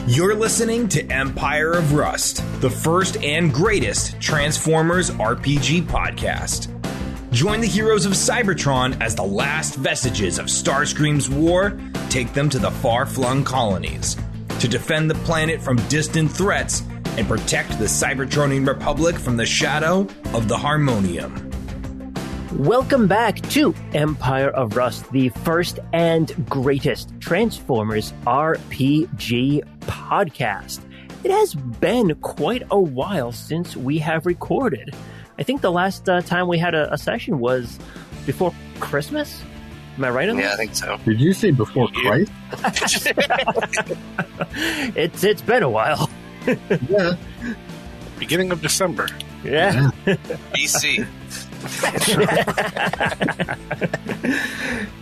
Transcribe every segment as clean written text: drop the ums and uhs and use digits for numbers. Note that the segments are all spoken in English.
You're listening to Empire of Rust, the first and greatest Transformers RPG podcast. Join the heroes of Cybertron as the last vestiges of Starscream's war take them to the far-flung colonies to defend the planet from distant threats and protect the Cybertronian Republic from the shadow of the Harmonium. Welcome back to Empire of Rust, the first and greatest Transformers RPG podcast. It has been quite a while since we have recorded. I think the last time we had a session was before Christmas. Am I right on that? Yeah, I think so. Did you say before Christ? It's been a while. Yeah. Beginning of December. Yeah. BC.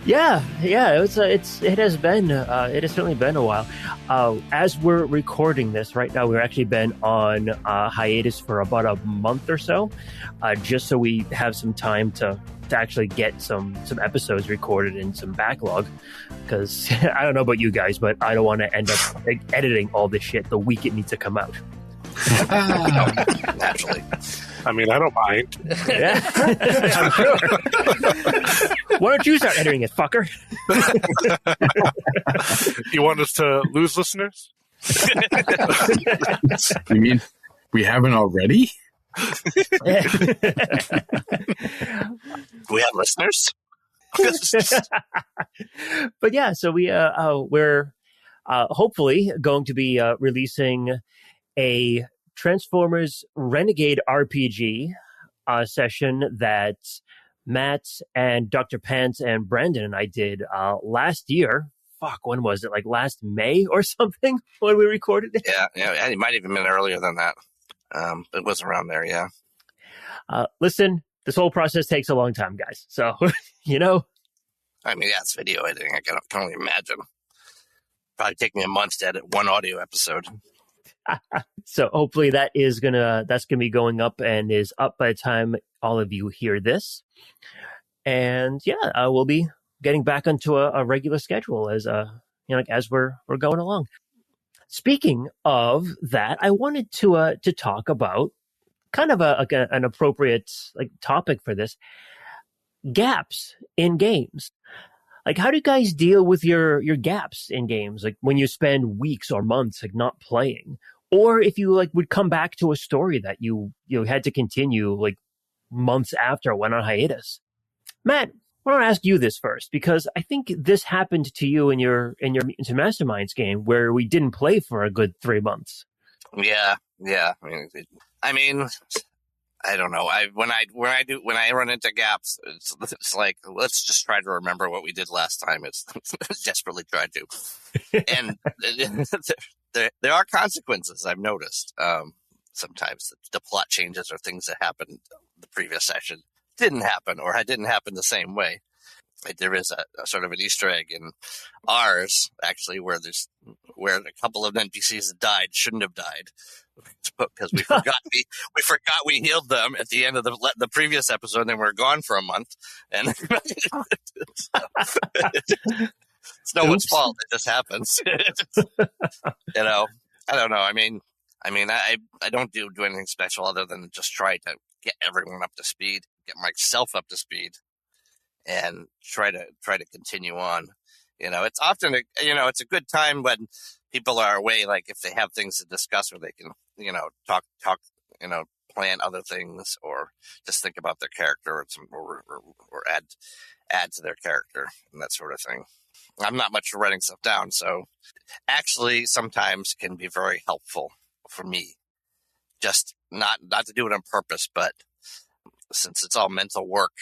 Yeah. It has certainly been a while. As we're recording this right now, we've actually been on hiatus for about a month or so, just so we have some time to actually get some episodes recorded and some backlog. Because I don't know about you guys, but I don't want to end up editing all this shit the week it needs to come out. Naturally. I mean, I don't mind. Yeah. I'm sure. Why don't you start editing it, fucker? You want us to lose listeners? You mean we haven't already? We have listeners? But yeah, so we're hopefully going to be releasing a Transformers Renegade RPG session that Matt and Dr. Pants and Brandon and I did last year. Fuck, when was it? Like last May or something when we recorded it? Yeah, it might even been earlier than that. It was around there, yeah. Listen, this whole process takes a long time, guys. So, you know. I mean, yeah, it's video editing. I can only imagine. Probably take me a month to edit one audio episode. So hopefully that's gonna be going up and is up by the time all of you hear this. And yeah, we'll be getting back onto a regular schedule as as we're going along. Speaking of that, I wanted to talk about kind of an appropriate topic for this: gaps in games. Like, how do you guys deal with your gaps in games? Like when you spend weeks or months not playing, or if you would come back to a story that you had to continue months after it went on hiatus. Matt, I want to ask you this first, because I think this happened to you in your Mutants and Masterminds game where we didn't play for a good 3 months. Yeah. I mean, I don't know. When I run into gaps, it's like, let's just try to remember what we did last time. It's desperately try to, and there are consequences. I've noticed sometimes the plot changes or things that happened the previous session didn't happen, or didn't happen the same way. There is a sort of an Easter egg in ours, actually, where a couple of NPCs died shouldn't have died because we forgot we healed them at the end of the previous episode, and then we were gone for a month, and it's no one's fault. It just happens. I don't know. I mean, I don't do anything special other than just try to get everyone up to speed, get myself up to speed, and try to continue on. It's often it's a good time when people are away, like if they have things to discuss, or they can talk plan other things, or just think about their character, or add to their character and that sort of thing. I'm not much for writing stuff down, so actually sometimes can be very helpful for me. Just not to do it on purpose, but since it's all mental work,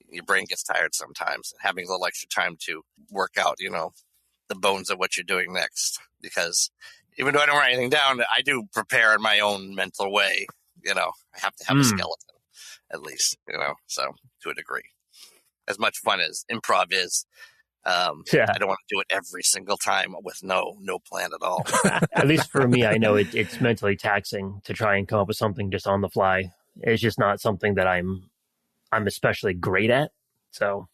your brain gets tired sometimes. Having a little extra time to work out, the bones of what you're doing next. Because even though I don't write anything down, I do prepare in my own mental way. I have to have a skeleton, at least, so to a degree. As much fun as improv is, I don't want to do it every single time with no plan at all. At least for me, I know it's mentally taxing to try and come up with something just on the fly. It's just not something that I'm especially great at. So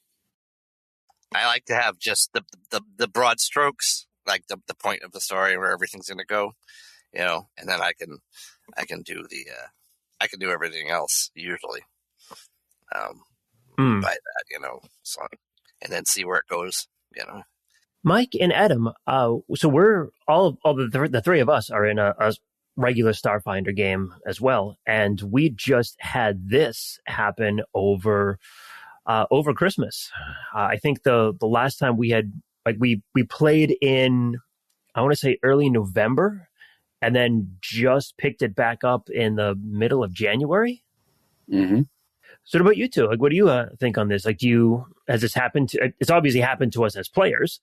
I like to have just the broad strokes, like the point of the story where everything's going to go, and then I can do I can do everything else usually. By that, so, and then see where it goes, Mike and Adam, so we're all the three of us are in a regular Starfinder game as well, and we just had this happen over Christmas. I think the last time we had we played in, I want to say early November, and then just picked it back up in the middle of January. Mm-hmm. So what about you two? Like, what do you think on this? Like, has this happened to, it's obviously happened to us as players,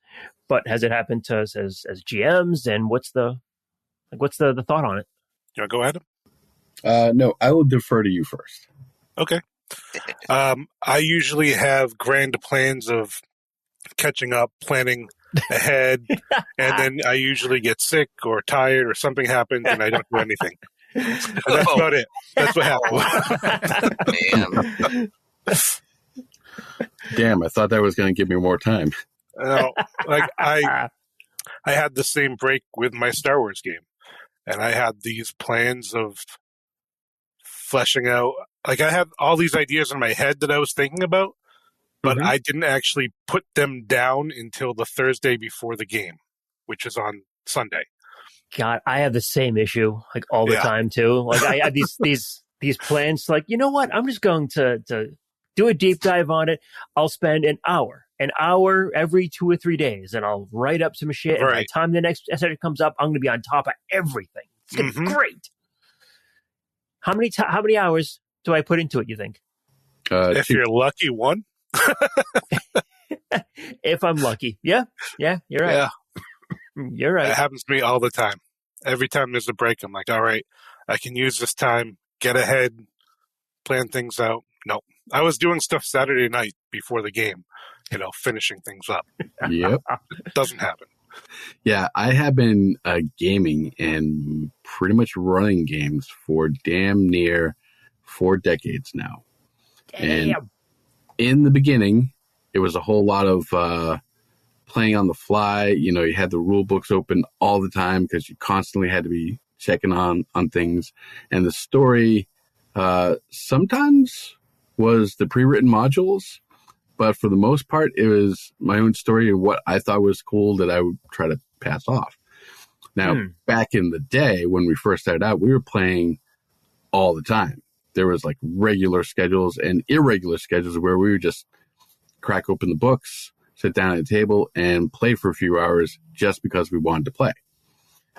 but has it happened to us as GMs? And what's the thought on it? You want to go, Adam? No, I will defer to you first. Okay. I usually have grand plans of catching up, planning ahead, and then I usually get sick or tired or something happens and I don't do anything. And that's about it. That's what happened. Man. Damn, I thought that was going to give me more time. I had the same break with my Star Wars game, and I had these plans of fleshing out. Like, I had all these ideas in my head that I was thinking about, but I didn't actually put them down until the Thursday before the game, which is on Sunday. God, I have the same issue like all the time too. Like, I have these plans. Like, you know what? I'm just going to do a deep dive on it. I'll spend an hour every 2 or 3 days, and I'll write up some shit. And by the time the next episode comes up, I'm going to be on top of everything. It's going to be great. How many hours do I put into it, you think? If you're lucky, one. If I'm lucky. Yeah, you're right. Yeah. You're right. It happens to me all the time. Every time there's a break, I'm like, all right, I can use this time, get ahead, plan things out. No, I was doing stuff Saturday night before the game, finishing things up. Yep. It doesn't happen. Yeah, I have been gaming and pretty much running games for damn near 4 decades now. Damn. And in the beginning, it was a whole lot of playing on the fly. You had the rule books open all the time because you constantly had to be checking on things. And the story sometimes was the pre-written modules, but for the most part, it was my own story and what I thought was cool that I would try to pass off. Now, back in the day when we first started out, we were playing all the time. There was like regular schedules and irregular schedules where we would just crack open the books, sit down at a table, and play for a few hours just because we wanted to play.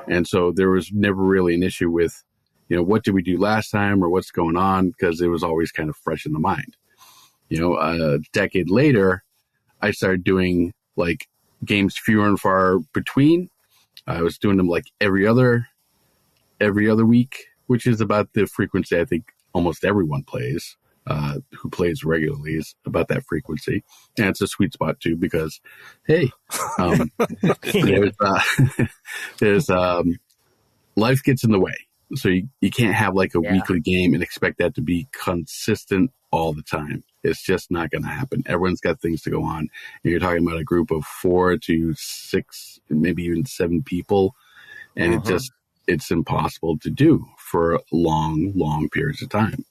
And so there was never really an issue with, what did we do last time or what's going on, because it was always kind of fresh in the mind. A decade later, I started doing like games fewer and far between. I was doing them like every other week, which is about the frequency I think almost everyone plays. Who plays regularly is about that frequency. And it's a sweet spot too, because, hey, there's life gets in the way. So you can't have like a weekly game and expect that to be consistent all the time. It's just not going to happen. Everyone's got things to go on. And you're talking about a group of 4 to 6, maybe even 7 people. And it's impossible to do for long, long periods of time.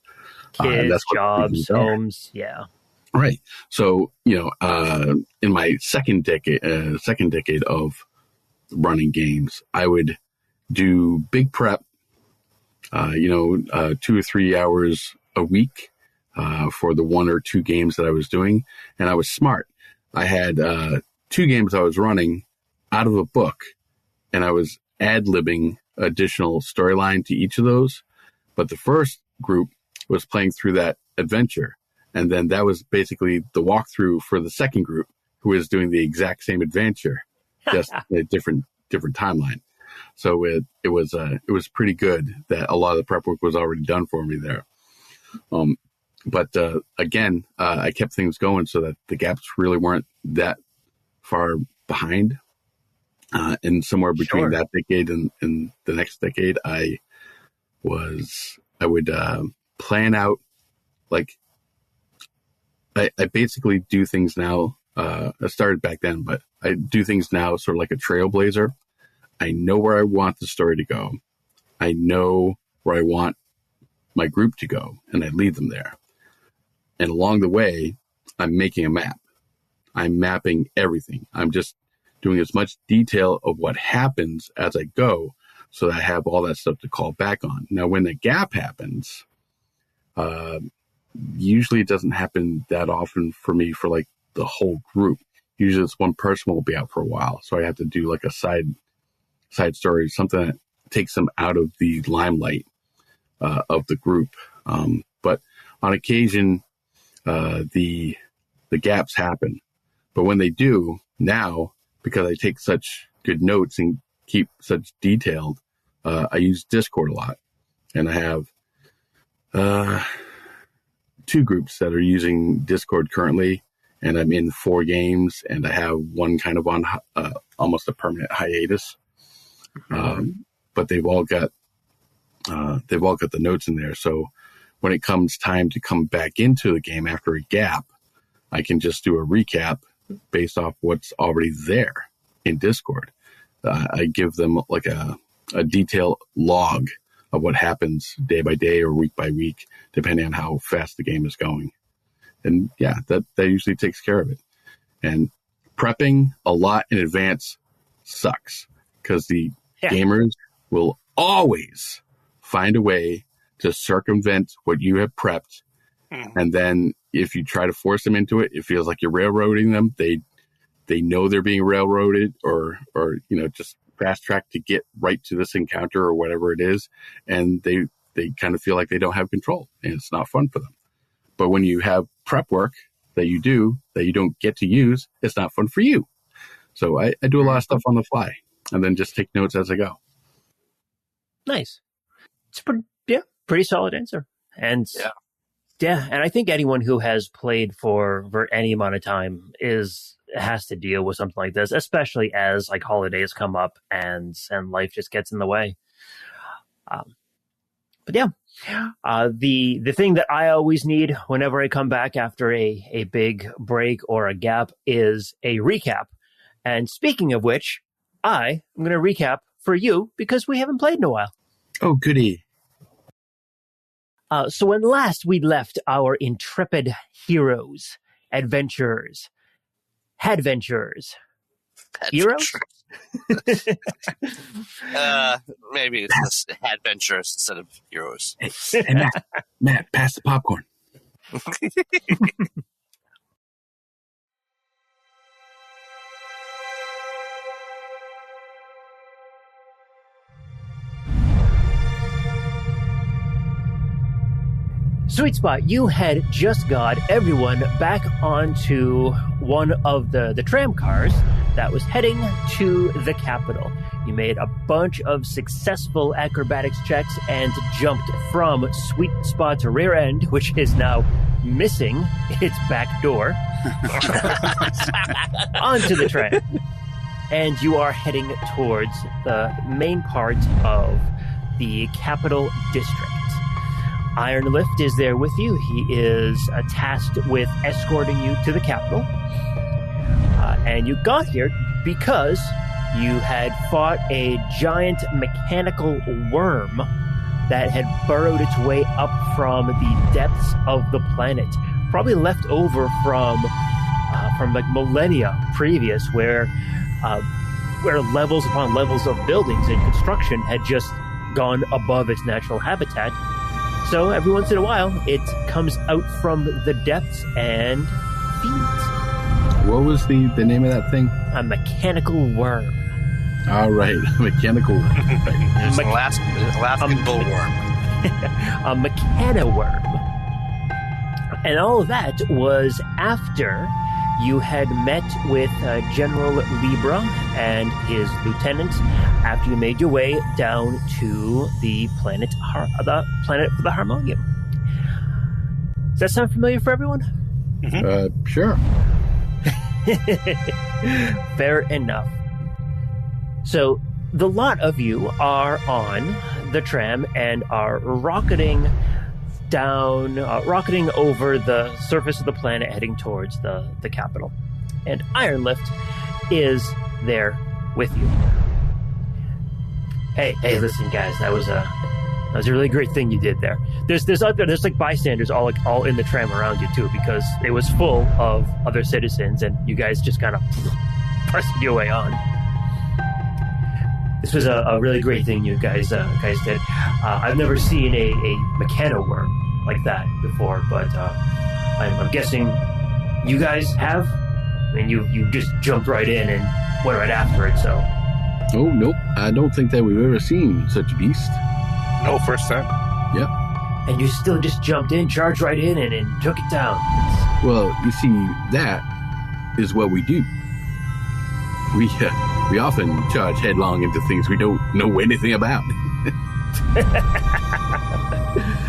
Kids, that's jobs, homes, right. So in my second decade of running games, I would do big prep, 2 or 3 hours a week for the 1 or 2 games that I was doing, and I was smart. I had 2 games I was running out of a book, and I was ad-libbing additional storyline to each of those. But the first group was playing through that adventure. And then that was basically the walkthrough for the second group, who was doing the exact same adventure, just a different timeline. So it was pretty good that a lot of the prep work was already done for me there. But again, I kept things going so that the gaps really weren't that far behind. And somewhere between that decade and the next decade, I would plan out, like, I basically do things now I started back then, but I do things now sort of like a trailblazer. I know where I want the story to go. I know where I want my group to go, and I lead them there. And along the way, I'm making a map. I'm mapping everything. I'm just doing as much detail of what happens as I go so that I have all that stuff to call back on. Now, when the gap happens, usually it doesn't happen that often for me for like the whole group. Usually it's one person will be out for a while. So I have to do like a side story, something that takes them out of the limelight of the group. But on occasion, the gaps happen. But when they do, now, because I take such good notes and keep such detailed, I use Discord a lot. And I have 2 groups that are using Discord currently, and I'm in 4 games, and I have one kind of on almost a permanent hiatus. But they've all got the notes in there. So when it comes time to come back into the game after a gap, I can just do a recap based off what's already there in Discord. I give them like a detailed log of what happens day by day or week by week, depending on how fast the game is going. And yeah, that usually takes care of it. And prepping a lot in advance sucks because the gamers will always find a way to circumvent what you have prepped. And then if you try to force them into it, it feels like you're railroading them. They know they're being railroaded or just fast track to get right to this encounter or whatever it is. And they kind of feel like they don't have control, and it's not fun for them. But when you have prep work that you do that you don't get to use, it's not fun for you. So I do a lot of stuff on the fly and then just take notes as I go. Nice. It's pretty solid answer. And and I think anyone who has played for any amount of time has to deal with something like this, especially as like holidays come up and life just gets in the way. But yeah, the thing that I always need whenever I come back after a big break or a gap is a recap. And speaking of which, I am going to recap for you because we haven't played in a while. Oh, goody. So when last we left our intrepid heroes, adventurers, heroes? Maybe it's just adventurers instead of heroes. Hey, Matt, pass the popcorn. Sweet Spot, you had just got everyone back onto one of the tram cars that was heading to the capital. You made a bunch of successful acrobatics checks and jumped from Sweet Spot's rear end, which is now missing its back door, onto the tram. And you are heading towards the main part of the capital district. Ironlift is there with you. He is tasked with escorting you to the capital. And you got here because you had fought a giant mechanical worm that had burrowed its way up from the depths of the planet. Probably left over from like millennia previous, where levels upon levels of buildings and construction had just gone above its natural habitat. So every once in a while, it comes out from the depths and feeds. What was the name of that thing? A mechanical worm. All right, mechanical worm. There's an Alaskan bullworm. A mechana worm. And all of that was after you had met with General Libra and his lieutenant after you made your way down to the planet for the Harmonium. Does that sound familiar for everyone? Mm-hmm. Sure. Fair enough. So the lot of you are on the tram and are rocketing over the surface of the planet, heading towards the capital. and Ironlift is there with you. Hey, listen, guys, that was a really great thing you did there. There's like bystanders all in the tram around you too, because it was full of other citizens, and you guys just kind of pressed your way on. This was a really great thing you guys did. I've never seen a mechano worm like that before, but I'm guessing you guys have. I mean, you just jumped right in and went right after it, so. Oh, nope. I don't think that we've ever seen such a beast. No, first time. Yep. And you still just jumped in, charged right in, and took it down. Well, you see, that is what we do. We often charge headlong into things we don't know anything about.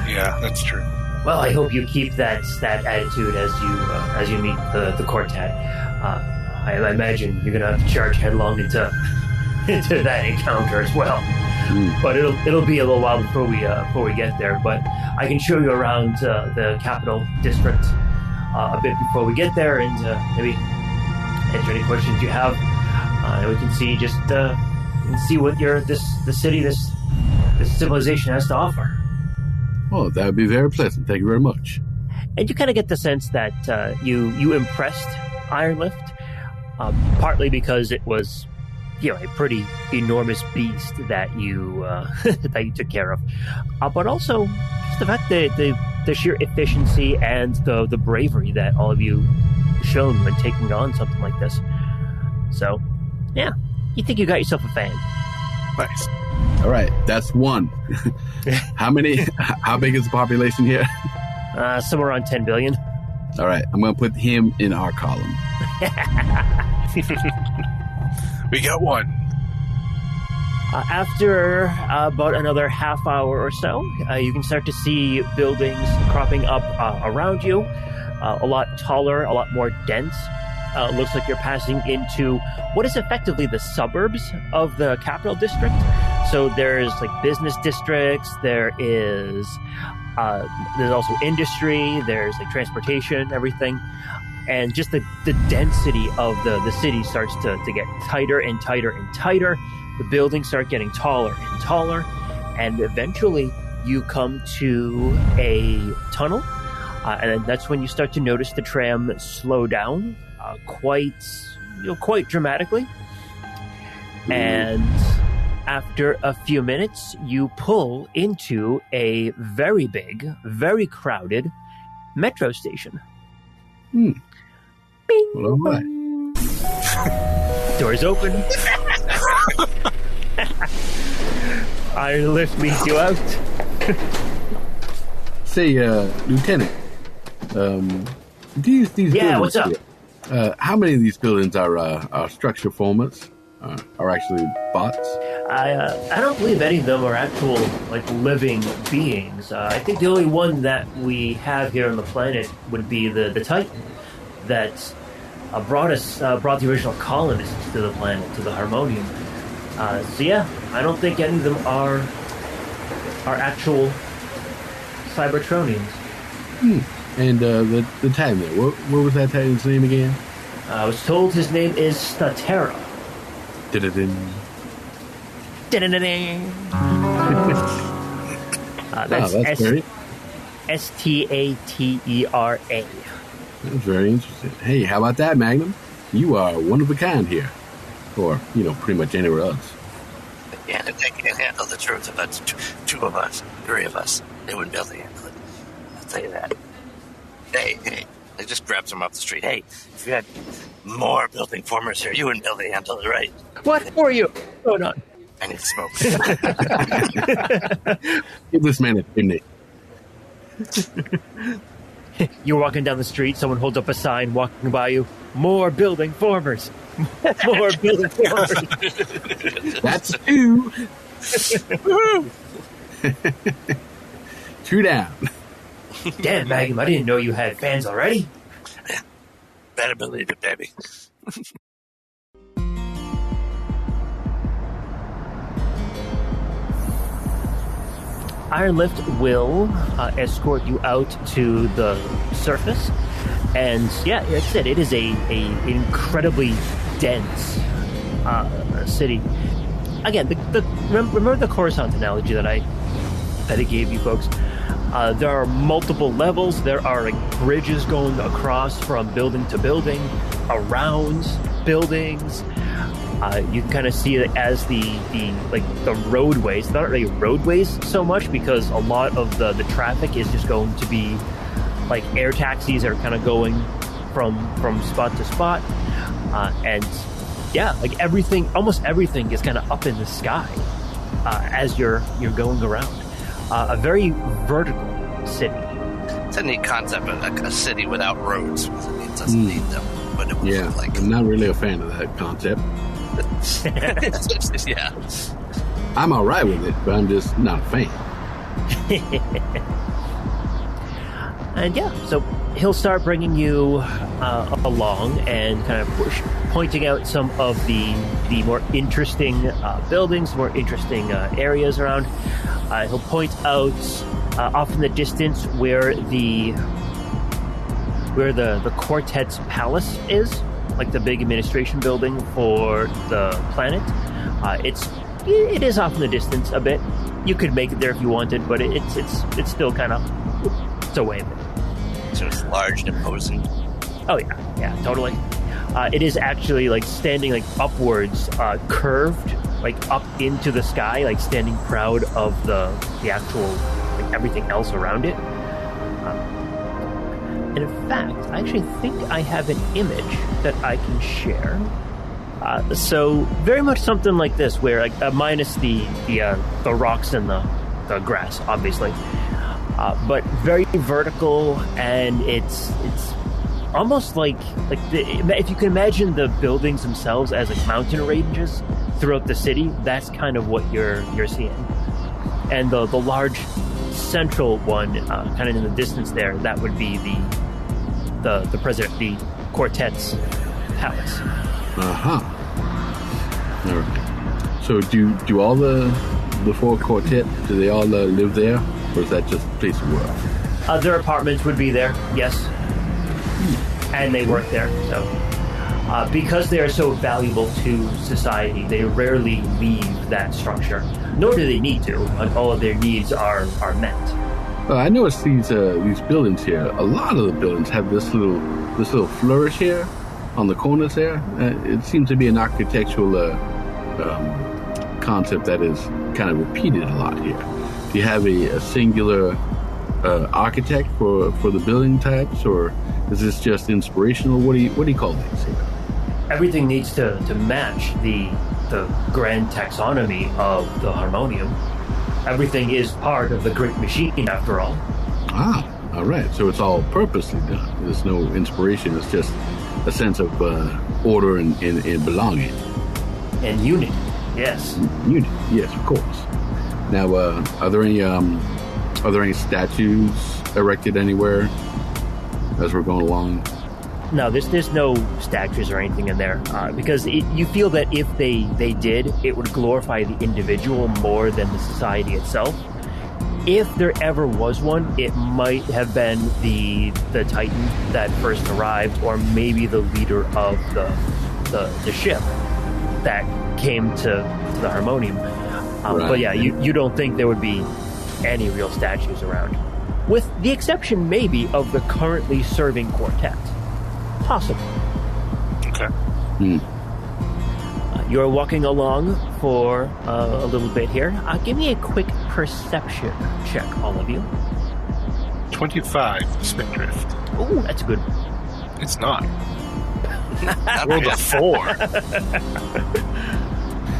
Yeah, that's true. Well, I hope you keep that attitude as you meet the Quartet. I imagine you're gonna have to charge headlong into that encounter as well. But it'll be a little while before we get there. But I can show you around the capital district a bit before we get there, and maybe answer any questions you have. And we can see see what this civilization has to offer. Oh, that would be very pleasant. Thank you very much. And you kind of get the sense that you impressed Ironlift, partly because it was, a pretty enormous beast that you that you took care of, but also just the fact that the sheer efficiency and the bravery that all of you shown when taking on something like this. So, yeah, you think you got yourself a fan. Nice. All right, that's one. How big is the population here? Somewhere around 10 billion. All right, I'm going to put him in our column. We got one. After about another half hour or so, you can start to see buildings cropping up around you, a lot taller, a lot more dense. Looks like you're passing into what is effectively the suburbs of the capital district. So there's like business districts, there's also industry, there's like transportation, everything. And just the density of the city starts to get tighter and tighter and tighter. The buildings start getting taller and taller. And eventually you come to a tunnel. And that's when you start to notice the tram slow down quite dramatically. And after a few minutes, you pull into a very big, very crowded metro station. Bing. Well, all right. Doors open. Ironlift leads you out. Say, Lieutenant, these yeah, buildings what's up? Here, how many of these buildings are structure formats? Are actually bots? I don't believe any of them are actual like living beings. I think the only one that we have here on the planet would be the Titan that brought the original colonists to the planet, to the Harmonium. So yeah, I don't think any of them are actual Cybertronians. And the Titan there, what was that Titan's name again? I was told his name is Statera. That's great. Statera. That's very interesting. Hey, how about that, Magnum? You are one of a kind here. Or, pretty much anywhere else. Yeah, they can't handle the truth about two of us, three of us. They wouldn't be able to handle it. I'll tell you that. Hey, I just grabbed him off the street. Hey, if you had more building formers here, you wouldn't be able to handle it, right? What for you? Hold on. I need smoke. Give this man a chimney. You're walking down the street, someone holds up a sign walking by you. More building formers. More building formers. That's two. Two down. Damn, Magnum, I didn't know you had fans already. Better believe it, baby. Ironlift will escort you out to the surface, And yeah, like I said, it is a incredibly dense city. Again, remember the Coruscant analogy that I gave you folks. There are multiple levels. There are like bridges going across from building to building, around buildings. You can kind of see it as the roadways. Not really roadways so much, because a lot of the traffic is just going to be like air taxis that are kind of going from spot to spot, and yeah, like almost everything is kind of up in the sky as you're going around. A very vertical city. It's a neat concept, a city without roads. It doesn't need them, but it would look like. I'm not really a fan of that concept. Yeah, I'm all right with it, but I'm just not a fan. And yeah, so he'll start bringing you along and kind of pointing out some of the more interesting buildings, more interesting areas around. He'll point out off in the distance where the Quartet's palace is, like the big administration building for the planet. It is off in the distance a bit. You could make it there if you wanted, but it's still kind of it's away a bit. So it's large and imposing. Oh yeah, totally. It is actually like standing like upwards, curved like up into the sky, like standing proud of the actual like everything else around it. And in fact, I actually think I have an image that I can share. So very much something like this, where like minus the rocks and the grass, obviously. But very vertical, and it's almost like if you can imagine the buildings themselves as like mountain ranges throughout the city, that's kind of what you're seeing. And the large central one, kind of in the distance there, that would be the Quartet's palace. All right. So do all the four Quartet, do they all live there? Or is that just a place of work? Their apartments would be there, yes. And they work there. So, because they are so valuable to society, they rarely leave that structure. Nor do they need to. Like, all of their needs are met. I noticed these buildings here. A lot of the buildings have this little flourish here on the corners there. It seems to be an architectural concept that is kind of repeated a lot here. Do you have a singular architect for the building types, or is this just inspirational? What do you call these here? Everything needs to match the grand taxonomy of the Harmonium. Everything is part of the great machine, after all. All right. So it's all purposely done. There's no inspiration. It's just a sense of order and belonging. And unity, yes. Unity, yes, of course. Now, are there any statues erected anywhere as we're going along? No, there's no statues or anything in there, because you feel that if they did, it would glorify the individual more than the society itself. If there ever was one, it might have been the Titan that first arrived, or maybe the leader of the ship that came to the Harmonium. Right. But yeah, you don't think there would be any real statues around, with the exception maybe of the currently serving Quartet. Possible. Okay. You're walking along for a little bit here. Give me a quick perception check, all of you. 25, Spindrift. Oh, that's good. It's not. I rolled a 4.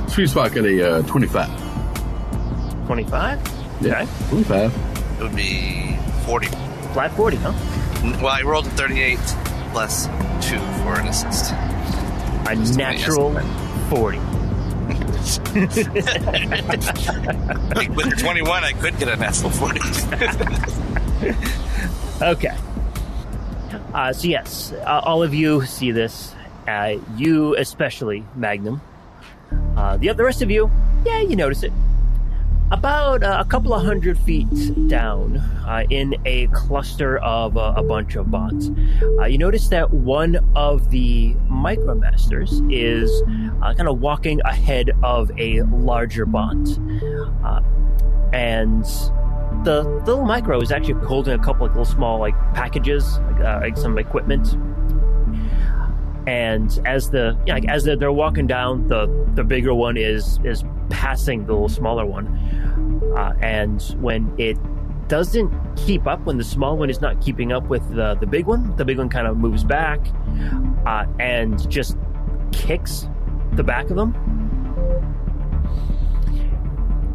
Sweet spot got a 25. 25? Yeah, Okay. 25. It would be 40. Flat 40, huh? Well, I rolled a 38 plus 2 for an assist. A natural 40. With 21, I could get a natural 40. Okay. So yes, all of you see this. You especially, Magnum. The rest of you, yeah, you notice it. About a couple of 100 feet down, in a cluster of a bunch of bots, you notice that one of the Micromasters is kind of walking ahead of a larger bot. And the little Micro is actually holding a couple of little small packages, like some equipment. And as they're walking down, the bigger one is passing the little smaller one. And when it doesn't keep up, when the small one is not keeping up with the big one kind of moves back and just kicks the back of them,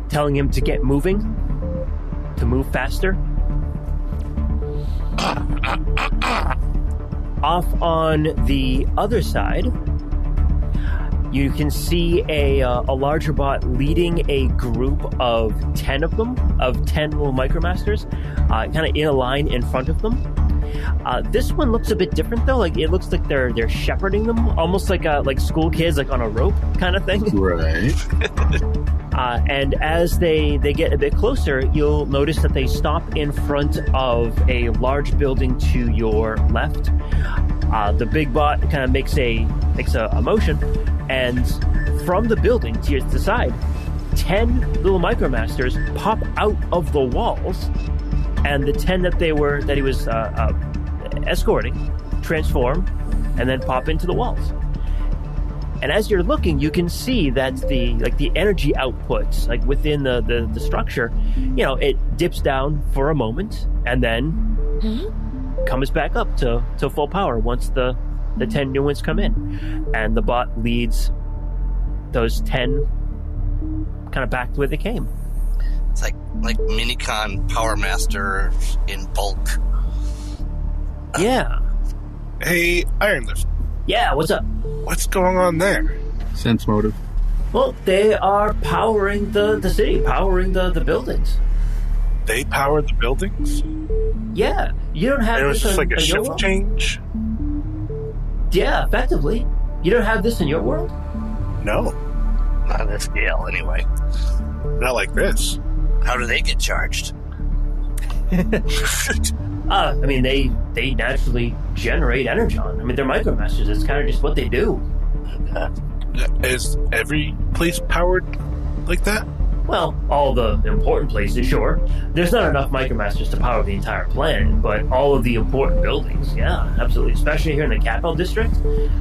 telling him to get moving, to move faster. Off on the other side, you can see a larger bot leading a group of 10 of them, of 10 little Micromasters, kind of in a line in front of them. This one looks a bit different, though. It looks like they're shepherding them, almost like school kids, on a rope kind of thing. Right. And as they get a bit closer, you'll notice that they stop in front of a large building to your left. The big bot kind of makes a motion, and from the building to the side, 10 little Micromasters pop out of the walls, and the 10 that he was escorting transform and then pop into the walls. And as you're looking, you can see that the energy output, within the structure, it dips down for a moment and then comes back up to full power once the 10 new ones come in. And the bot leads those 10 kind of back to where they came. It's like Minicon Power Master in bulk. Yeah. Hey, Ironlift. Yeah, what's up? What's going on there? Sense motive. Well, they are powering the city, powering the buildings. They power the buildings? Yeah. You don't have and it was this just like a shift world? change? Yeah, effectively. You don't have this in your world? No. Not on this scale, anyway. Not like this. How do they get charged? I mean, they naturally generate energon. I mean, they're Micromasters. It's kind of just what they do. Is every place powered like that? Well, all the important places, sure. There's not enough Micromasters to power the entire planet, but all of the important buildings, yeah, absolutely. Especially here in the Capital District,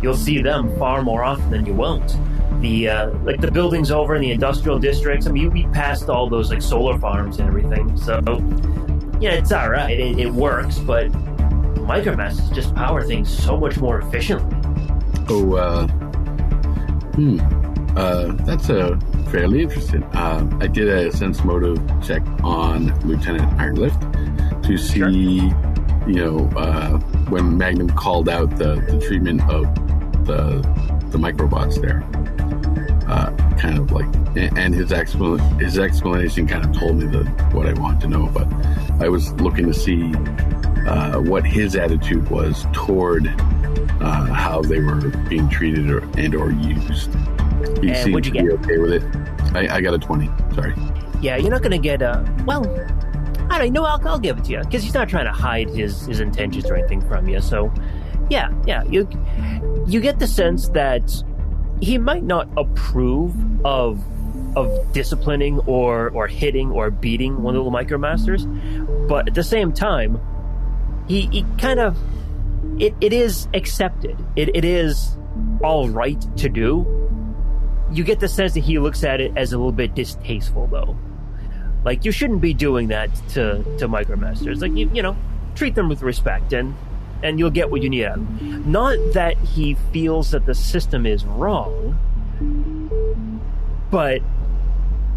you'll see them far more often than you won't. The buildings over in the industrial districts, I mean, we passed all those solar farms and everything, so yeah, it's all right. It works, but Micromasters just power things so much more efficiently. That's fairly interesting. I did a sense motive check on Lieutenant Ironlift to see, when Magnum called out the treatment of the microbots there. And his explanation kind of told me what I wanted to know, but I was looking to see what his attitude was toward how they were being treated or used. He seemed to be okay with it. I got a 20. Sorry. Yeah, you're not going to get a... Well, I don't know. I'll give it to you, because he's not trying to hide his intentions or anything from you. So, yeah. You get the sense that he might not approve of disciplining or hitting or beating one of the Micromasters, but at the same time, he kind of... It is accepted. It is all right to do. You get the sense that he looks at it as a little bit distasteful, though. You shouldn't be doing that to Micromasters. Treat them with respect, and you'll get what you need out of them. Not that he feels that the system is wrong, but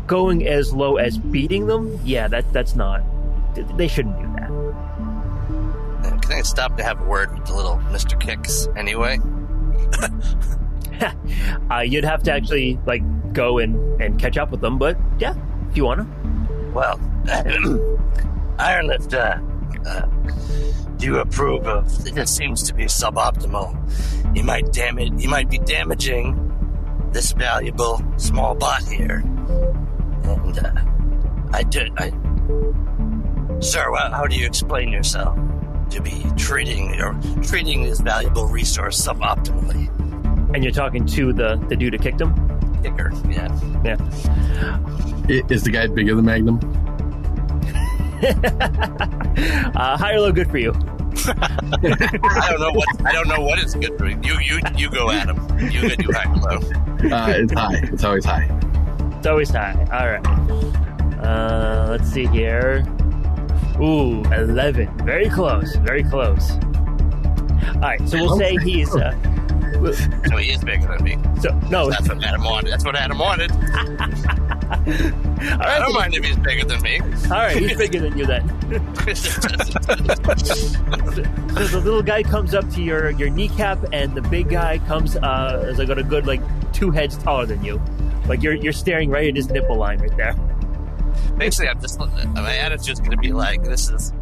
going as low as beating them, yeah, that's not... They shouldn't do that. Can I stop to have a word with the little Mr. Kicks, anyway? You'd have to actually go and catch up with them, but yeah, if you want to. Well, Ironlift, do you approve of? It seems to be suboptimal. You might be damaging this valuable small bot here, and Sir, how do you explain yourself to be treating this valuable resource suboptimally? And you're talking to the dude who kicked him? Kicker, yeah. Is the guy bigger than Magnum? High or low, good for you. I don't know what is good for you. You go at him. You high or low. It's high. It's always high. It's always high. All right. Let's see here. Ooh, 11. Very close. Very close. All right. So we'll say he's. So he is bigger than me. So no, that's what Adam wanted. All right, I don't mind if he's bigger than me. All right, he's bigger than you then. So the little guy comes up to your kneecap, and the big guy comes is like got a good 2 heads taller than you. Like you're staring right at his nipple line right there. Basically, my attitude's going to be like, this is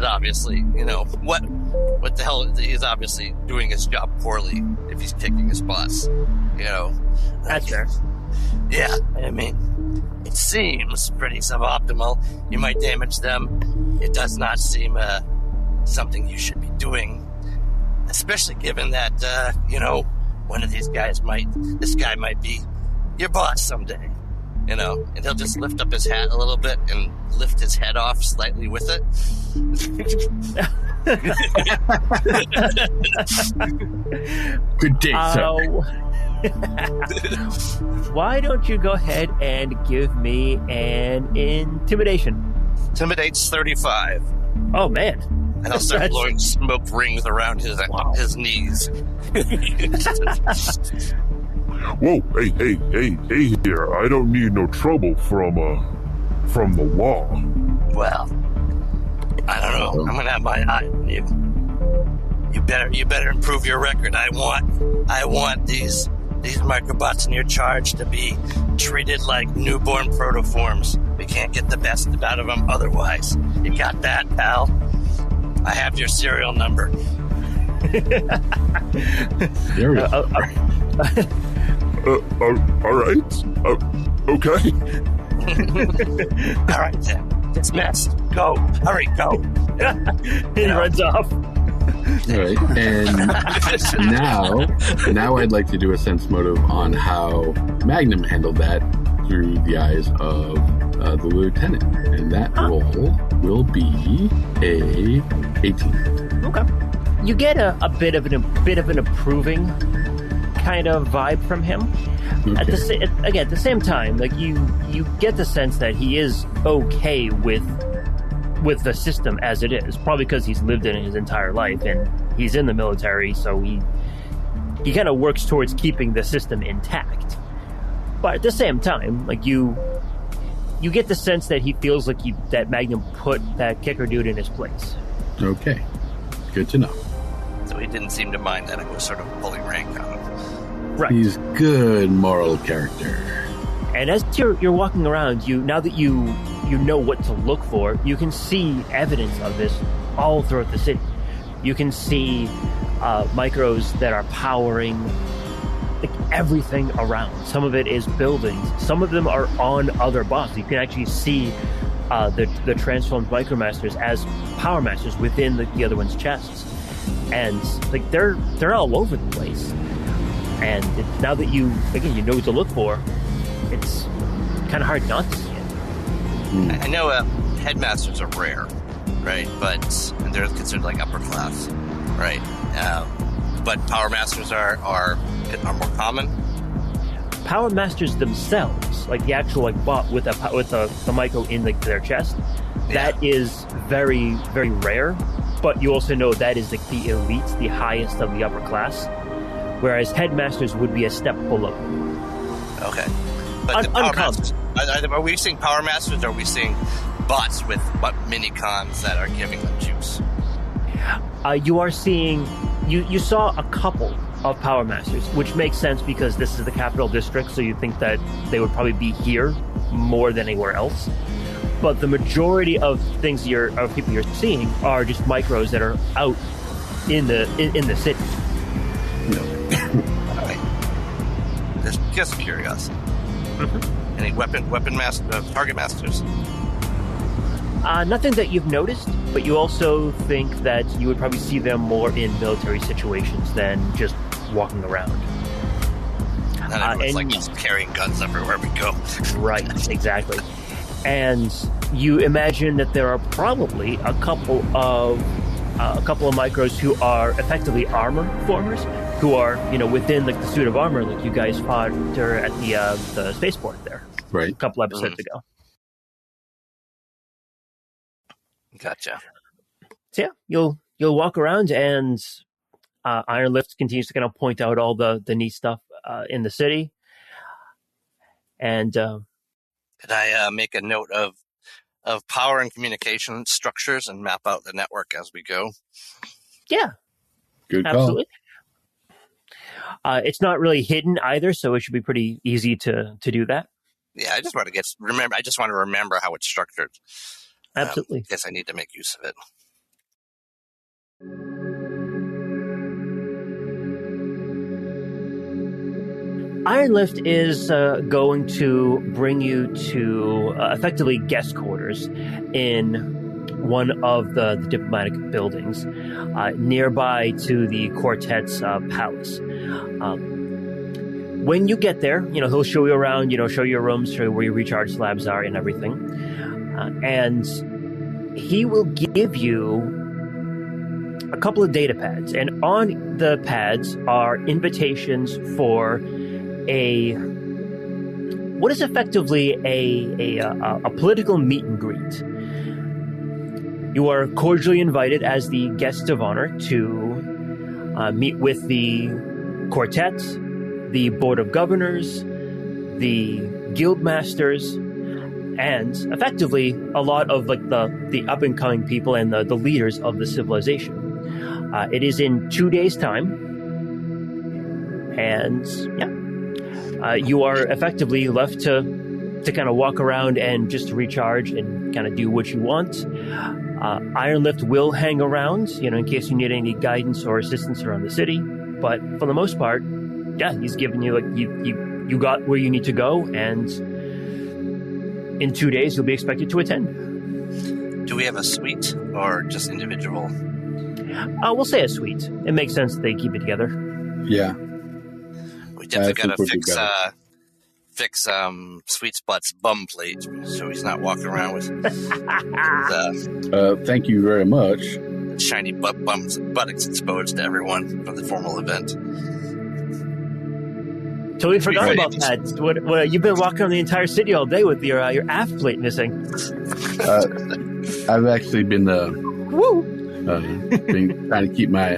obviously, what the hell, he's obviously doing his job poorly if he's kicking his boss, That's fair. Yeah, I mean, it seems pretty suboptimal. You might damage them. It does not seem something you should be doing, especially given that, one of these guys this guy might be your boss someday. And he'll just lift up his hat a little bit and lift his head off slightly with it. Good day, sir. Why don't you go ahead and give me an intimidation? Intimidate's 35. Oh, man. And I'll start blowing smoke rings around his knees. Whoa, hey here. I don't need no trouble from the law. Well, I don't know. I'm gonna have my eye on you. You better improve your record. I want these microbots in your charge to be treated like newborn protoforms. We can't get the best out of them otherwise. You got that, pal? I have your serial number. All right. Okay. All right, then. Dismissed. Go. Hurry, go. He runs off. All right. And now I'd like to do a sense motive on how Magnum handled that through the eyes of the lieutenant. And that roll will be a 18. Okay. You get a bit of an approving kind of vibe from him. Okay. At the same time, you get the sense that he is okay with the system as it is, probably because he's lived in it his entire life and he's in the military, so he kind of works towards keeping the system intact. But at the same time, you get the sense that he feels like that Magnum put that kicker dude in his place. Okay, good to know. So he didn't seem to mind that it was sort of pulling rank on him. Right. He's good moral character. And as you're walking around, now that you know what to look for, you can see evidence of this all throughout the city. You can see micros that are powering everything around. Some of it is buildings. Some of them are on other bots. You can actually see the transformed Micromasters as Power Masters within the other one's chests. And they're all over the place. And now that you know what to look for, it's kind of hard not to see it. I know headmasters are rare, right? And they're considered like upper class, right? But power masters are more common. Power masters themselves, like the actual bot with the micro in their chest, that is very, very rare. But you also know that is the elites, the highest of the upper class. Whereas headmasters would be a step below. Okay. But the power masters, are we seeing power masters, or are we seeing bots with mini-cons that are giving them juice? You are seeing... You saw a couple of power masters, which makes sense because this is the capital district, so you think that they would probably be here more than anywhere else. But the majority of people you're seeing are just micros that are out in the city. Right. Just curiosity. Mm-hmm. Any target masters? Nothing that you've noticed, but you also think that you would probably see them more in military situations than just walking around. Not everyone's like just carrying guns everywhere we go. Right, exactly. And you imagine that there are probably a couple of micros who are effectively armor formers, who are within like the suit of armor, like you guys fought at the spaceport there, right? A couple episodes ago. Gotcha. So yeah, you'll walk around, and Iron Lift continues to kind of point out all the neat stuff in the city. And could I make a note of power and communication structures and map out the network as we go? Yeah, good call. Absolutely. It's not really hidden either, so it should be pretty easy to do that. Yeah, I just want to remember how it's structured. Absolutely. I guess I need to make use of it. Iron Lift is going to bring you to effectively guest quarters in one of the diplomatic buildings nearby to the Quartet's palace. When you get there, he'll show you around, show you your rooms, show you where your recharge slabs are and everything. And he will give you a couple of data pads. And on the pads are invitations for what is effectively a political meet and greet. You are cordially invited as the guest of honor to meet with the Quartet, the Board of Governors, the Guild Masters, and effectively a lot of like the up and coming people and the leaders of the civilization. It is in 2 days' time, and you are effectively left to kind of walk around and just recharge and kind of do what you want. Iron Lift will hang around, in case you need any guidance or assistance around the city. But for the most part, he's giving you you got where you need to go, and in 2 days you'll be expected to attend. Do we have a suite or just individual? We'll say a suite. It makes sense that they keep it together. Yeah. We definitely gotta fix Sweet Spot's bum plate so he's not walking around with thank you very much. Shiny buttocks exposed to everyone for the formal event. Totally forgot about that. What you've been walking around the entire city all day with your aft plate missing. I've actually been been trying to keep my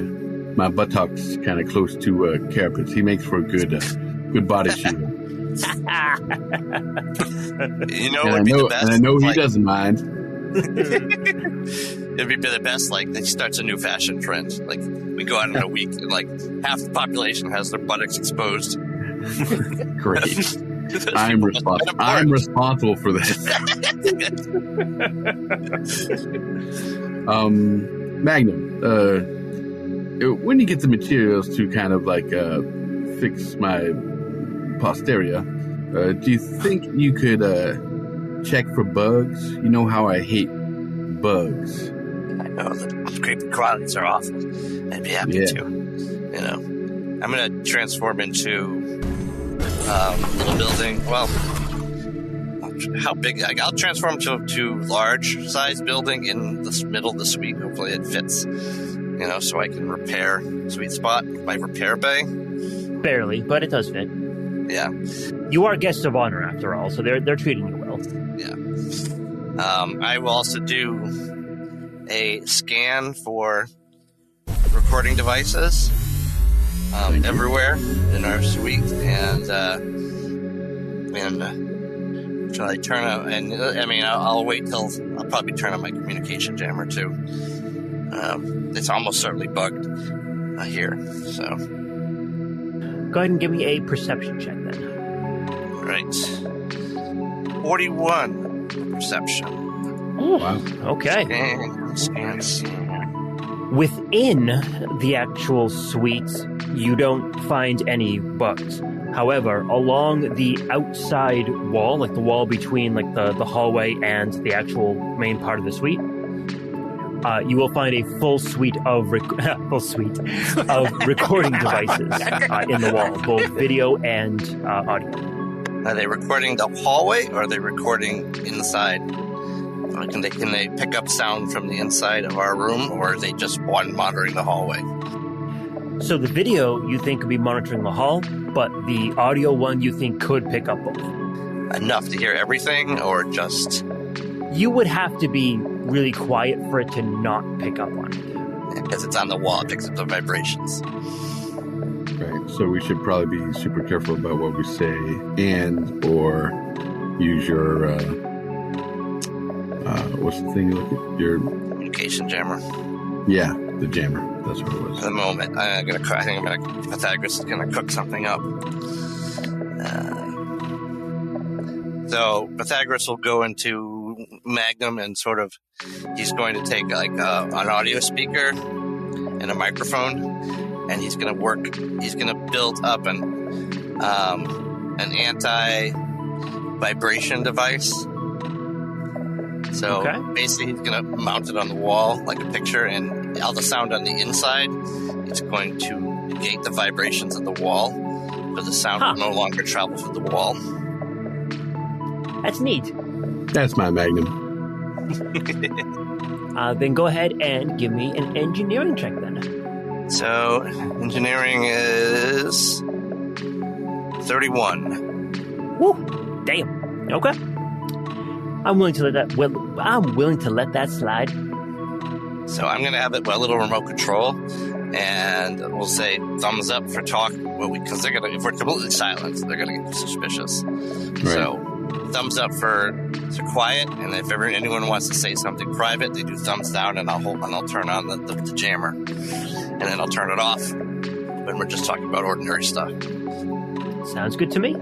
buttocks kind of close to carapace. He makes for a good body shield. And I know he doesn't mind. It'd be the best. Like, it starts a new fashion trend. Like, we go out in a week and like half the population has their buttocks exposed. Great. I'm responsible for this. Magnum, when you get the materials to kind of like fix my posterior, do you think you could check for bugs? You know how I hate bugs. I know the creepy crawlies are awful. I'd be happy to. I'm gonna transform into a little building. Well, how big? I'll transform to large size building in the middle of the suite. Hopefully it fits. So I can repair Sweet Spot, my repair bay. Barely, but it does fit. Yeah. You are guests of honor after all, so they're treating you well. Yeah. I will also do a scan for recording devices everywhere in our suite, and shall I turn on? And I'll wait till I'll probably turn on my communication jammer too. It's almost certainly bugged here, so. Go ahead and give me a perception check then. Right. 41 perception. Ooh, wow. Okay. Scan. Within the actual suite, you don't find any bugs. However, along the outside wall, like the wall between like the hallway and the actual main part of the suite, you will find a full suite of recording devices in the wall, both video and audio. Are they recording the hallway, or are they recording inside? Or can they pick up sound from the inside of our room, or are they just monitoring the hallway? So the video you think could be monitoring the hall, but the audio one you think could pick up both. Enough to hear everything, or just... You would have to be really quiet for it to not pick up on it. Because it's on the wall, it picks up the vibrations. Right. So we should probably be super careful about what we say, and or use your what's the thing you look at? Your communication jammer. Yeah, the jammer. That's what it was. For the moment, Pythagoras is gonna cook something up. So Pythagoras will go into Magnum and he's going to take like an audio speaker and a microphone, and he's going to build up an anti-vibration device. So basically he's going to mount it on the wall like a picture, and all the sound on the inside is going to negate the vibrations of the wall, but the sound will no longer travel through the wall. That's neat. That's my Magnum. Then go ahead and give me an engineering check then. So, engineering is 31. Woo! Damn. Okay. I'm willing to let that slide. So I'm going to have it with a little remote control, and we'll say thumbs up for talk. Because if we're completely silent, they're going to get suspicious. Right. So thumbs up for quiet, and if anyone wants to say something private, they do thumbs down, and I'll turn on the jammer, and then I'll turn it off when we're just talking about ordinary stuff. Sounds good to me.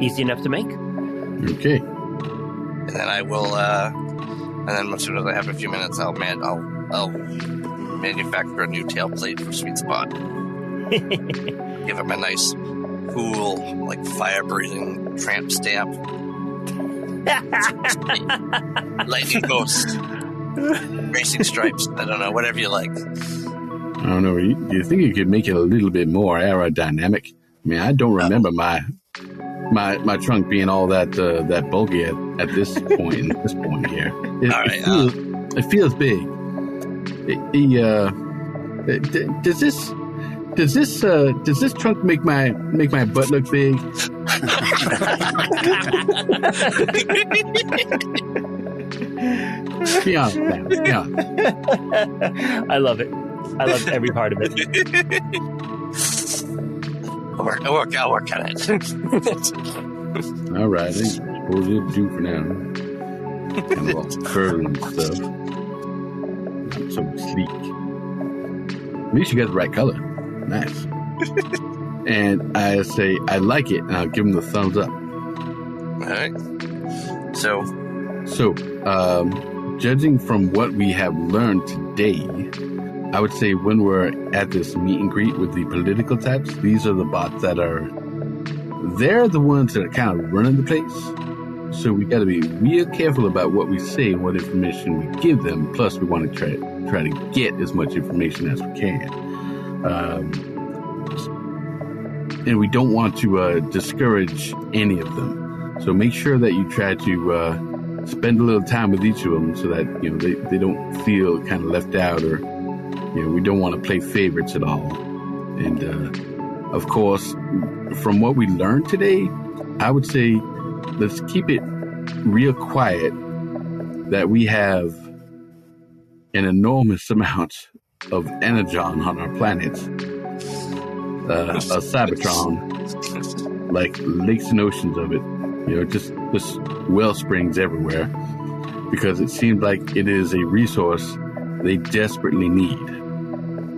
Easy enough to make. Okay. And then I will, and then as soon as I have a few minutes, I'll manufacture a new tailplate for Sweet Spot. Give him a nice, cool, like fire-breathing tramp stamp. Lightning Ghost. Racing Stripes. I don't know, whatever you like. I don't know. Do you think you could make it a little bit more aerodynamic? I mean, I don't remember my trunk being all that bulky at this point. At this point here, it feels big. Does this trunk make my butt look big? Be honest now. Be honest. I love it. I love every part of it. I'll work on it. All right, I suppose it'll do for now. Kind of all curly and stuff. Not so sleek. At least you got the right color. Nice. And I say, I like it, and I'll give him the thumbs up. All right. So, judging from what we have learned today, I would say when we're at this meet and greet with the political types, these are the bots they're the ones that are kind of running the place. So we got to be real careful about what we say and what information we give them. Plus, we want to try to get as much information as we can. And we don't want to discourage any of them. So make sure that you try to spend a little time with each of them so that they don't feel kind of left out, or we don't want to play favorites at all. And of course, from what we learned today, I would say let's keep it real quiet that we have an enormous amount of energon on our planet. A Cybertron, like lakes and oceans of it, just well springs everywhere, because it seems like it is a resource they desperately need.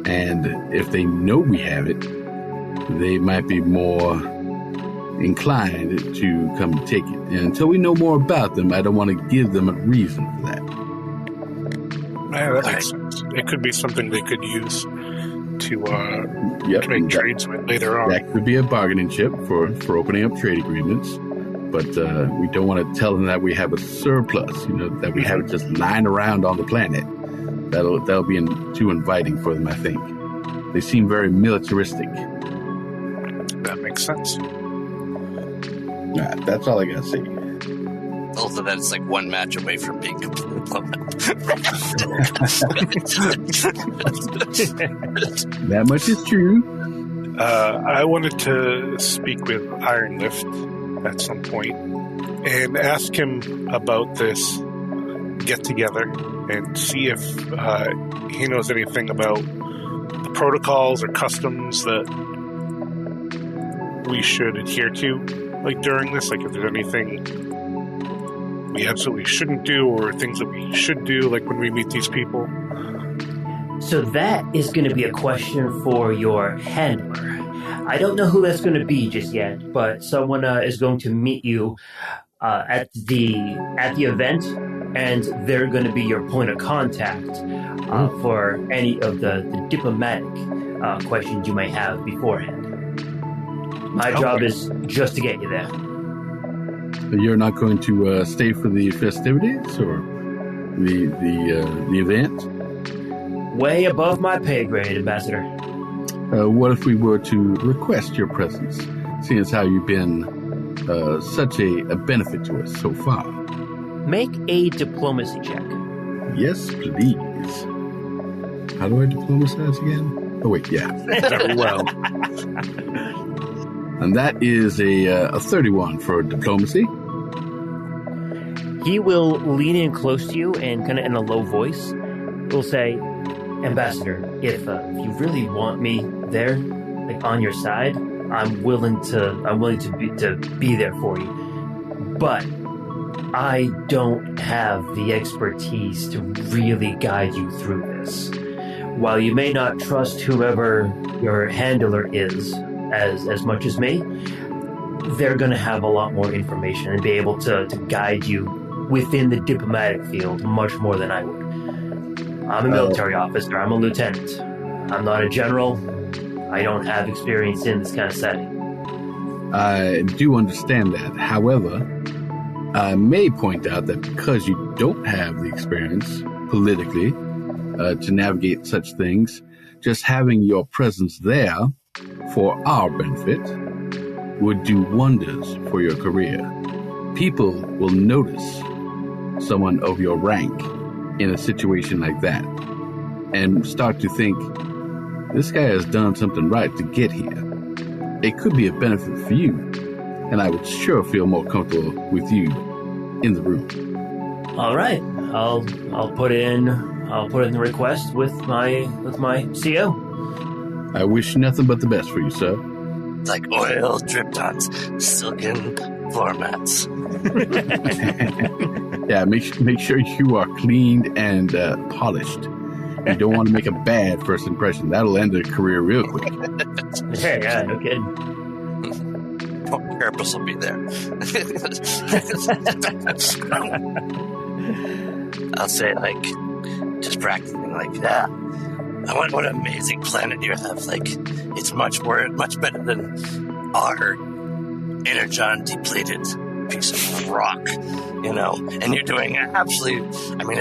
And if they know we have it, they might be more inclined to come and take it. And until we know more about them, I don't want to give them a reason for that. Yeah, that makes sense. It could be something they could use to make trades with later on. That could be a bargaining chip for opening up trade agreements. But we don't want to tell them that we have a surplus, that we have it just lying around on the planet. That'll be too inviting for them, I think. They seem very militaristic. That makes sense. That's all I got to say. Also, that it's like one match away from being completely blown up. That much is true. I wanted to speak with Ironlift at some point and ask him about this get-together and see if he knows anything about the protocols or customs that we should adhere to, like during this, like if there's anything we absolutely shouldn't do or things that we should do, like when we meet these people. So that is going to be a question for your handler. I don't know who that's going to be just yet, but someone is going to meet you at the event, and they're going to be your point of contact for any of the diplomatic questions you may have beforehand. My job is just to get you there. You're not going to stay for the festivities or the event? Way above my pay grade, Ambassador. What if we were to request your presence, seeing as how you've been such a benefit to us so far? Make a diplomacy check. Yes, please. How do I diplomatize again? Oh, wait, yeah. Very well. And that is a 31 for diplomacy. He will lean in close to you and kind of in a low voice will say, Ambassador, if you really want me there, like on your side, I'm willing to be there for you. But I don't have the expertise to really guide you through this. While you may not trust whoever your handler is as much as me, they're going to have a lot more information and be able to guide you within the diplomatic field much more than I would. I'm a military officer. I'm a lieutenant. I'm not a general. I don't have experience in this kind of setting. I do understand that. However, I may point out that because you don't have the experience politically to navigate such things, just having your presence there for our benefit would do wonders for your career. People will notice someone of your rank in a situation like that and start to think, this guy has done something right to get here. It could be a benefit for you, and I would sure feel more comfortable with you in the room. All right, I'll put in the request with my CO. I wish nothing but the best for you, sir. Like oil dripped on silken floor mats. Yeah, make sure you are cleaned and polished. You don't want to make a bad first impression. That'll end a career real quick. Yeah, no kidding. Purpose will be there. I'll say, like, just practicing, like, yeah. What an amazing planet you have. Like, it's much better than our energon-depleted piece of rock, and you're doing a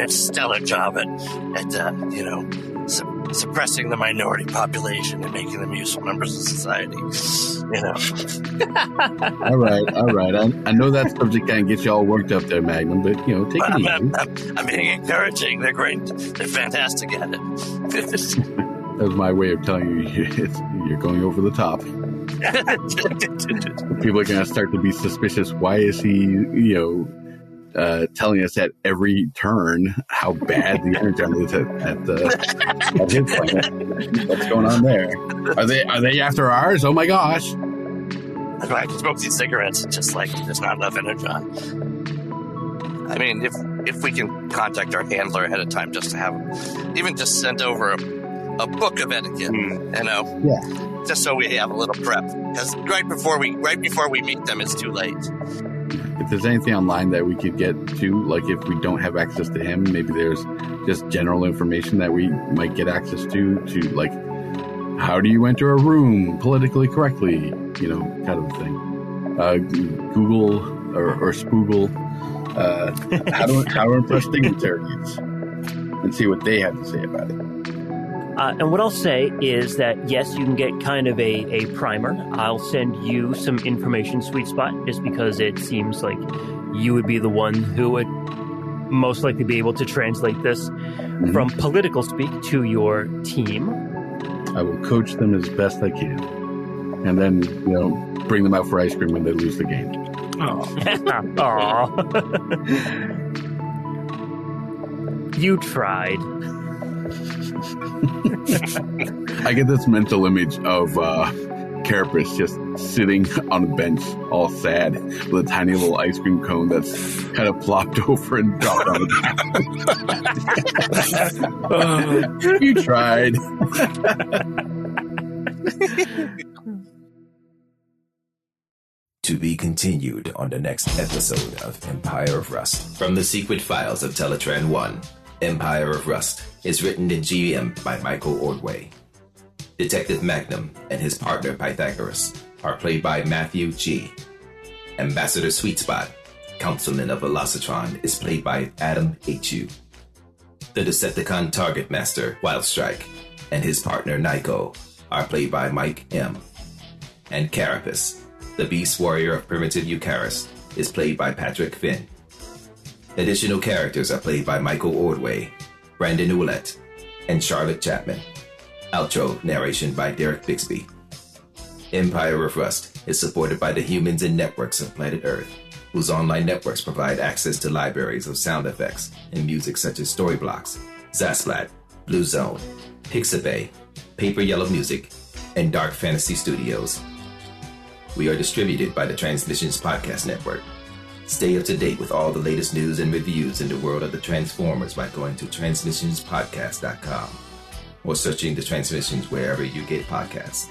stellar job at suppressing the minority population and making them useful members of society, All right. I know that subject kind of gets you all worked up there, Magnum, but, take it easy. I'm being encouraging. They're great. They're fantastic at it. That was my way of telling you you're going over the top. People are going to start to be suspicious. Why is he, telling us at every turn how bad the energon is at his planet? What's going on there? Are they after ours? Oh my gosh! That's why I can smoke these cigarettes. It's just like there's not enough energon. I mean, if we can contact our handler ahead of time, just to have even just send over a book of etiquette, Yeah. Just so we have a little prep, because right before we meet them, it's too late. if there's anything online that we could get to, like if we don't have access to him, maybe there's just general information that we might get access to like how do you enter a room politically correctly, kind of thing. Google or Spoogle, how to impress dignitaries, and see what they have to say about it. And what I'll say is that, yes, you can get kind of a primer. I'll send you some information, Sweet Spot, just because it seems like you would be the one who would most likely be able to translate this from political speak to your team. I will coach them as best I can. And then, bring them out for ice cream when they lose the game. Aw. You tried. I get this mental image of Carapace just sitting on a bench, all sad, with a tiny little ice cream cone that's kind of plopped over and dropped on the ground. You tried. To be continued on the next episode of Empire of Rust. From the Secret Files of Teletran 1, Empire of Rust is written and GM by Michael Ordway. Detective Magnum and his partner Pythagoras are played by Matthew G. Ambassador Sweetspot, Councilman of Velocitron, is played by Adam H.U. The Decepticon Target Master, Wildstrike, and his partner Nyko are played by Mike M. And Carapace, the Beast Warrior of Primitive Eucharis, is played by Patrick Finn. Additional characters are played by Michael Ordway, Brandon Ouellette, and Charlotte Chapman. Outro narration by Derek Bixby. Empire of Rust is supported by the humans and networks of planet Earth, whose online networks provide access to libraries of sound effects and music such as Storyblocks, Zasplat, Blue Zone, Pixabay, Paper Yellow Music, and Dark Fantasy Studios. We are distributed by the Transmissions Podcast Network. Stay up to date with all the latest news and reviews in the world of the Transformers by going to transmissionspodcast.com or searching the Transmissions wherever you get podcasts.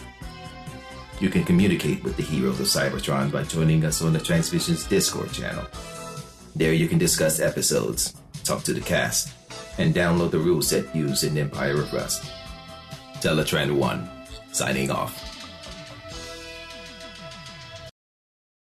You can communicate with the heroes of Cybertron by joining us on the Transmissions Discord channel. There you can discuss episodes, talk to the cast, and download the rule set used in Empire of Rust. Teletran 1, signing off.